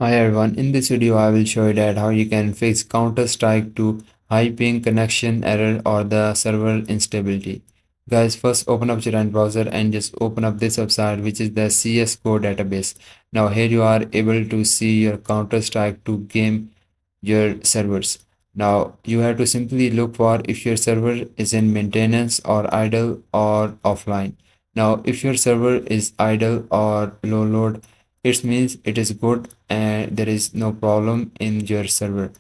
Hi everyone, in this video I will show you that how you can fix Counter-Strike to high ping connection error or the server instability. Guys, first open up your end browser and just open up this website which is the CSGO database. Now here you are able to see your Counter-Strike to game your servers. Now you have to simply look for if your server is in maintenance or idle or offline. Now if your server is idle or low load, it means it is good and there is no problem in your server.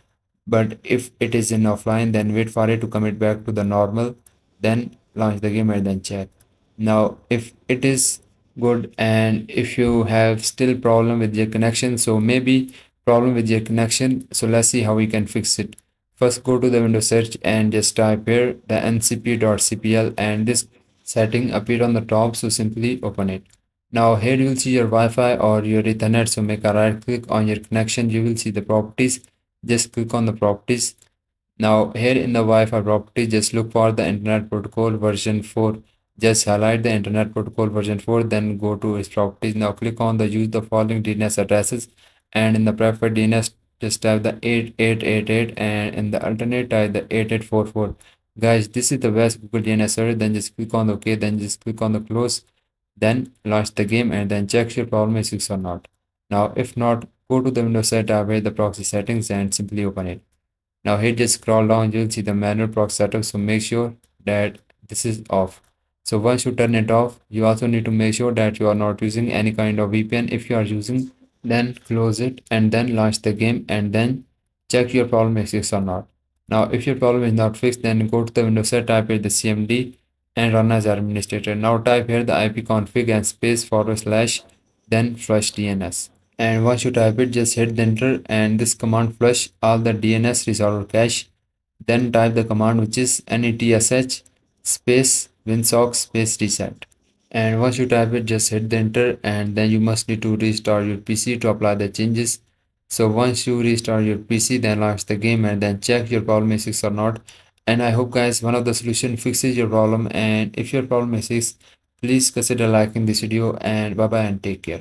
But if it is in offline, then wait for it to commit back to the normal, then launch the game and then check. Now if it is good and if you have still problem with your connection, so maybe problem with your connection, so let's see how we can fix it. First go to the window search and just type here the ncp.cpl and this setting appear on the top, so simply open it. Now here you will see your Wi-Fi or your Ethernet, so make a right click on your connection. You will see the properties. Just click on the properties. Now here in the Wi-Fi property, just look for the Internet Protocol version 4. Just highlight the Internet Protocol version 4, then go to its properties. Now click on the use the following DNS addresses, and in the preferred DNS just type the 8888 and in the alternate type the 8844. Guys, this is the best Google DNS server. Then just click on the OK, then just click on the close, then launch the game and then check your problem is fixed or not. Now if not, go to the Windows set tab where the proxy settings and simply open it. Now here just scroll down, you'll see the manual proxy setup, so make sure that this is off. So once you turn it off, you also need to make sure that you are not using any kind of VPN. If you are using, then close it and then launch the game and then check your problem is fixed or not. Now if your problem is not fixed, then go to the Windows set, type here the CMD and run as administrator. Now type here the ipconfig and space / then flush DNS. And once you type it, just hit the enter and this command flush all the DNS resolver cache. Then type the command which is netsh space winsock space reset. And once you type it, just hit the enter and then you must need to restart your PC to apply the changes. So once you restart your PC, then launch the game and then check your problem is fixed or not. And I hope guys one of the solution fixes your problem, and if your problem is fixed, please consider liking this video and bye bye and take care.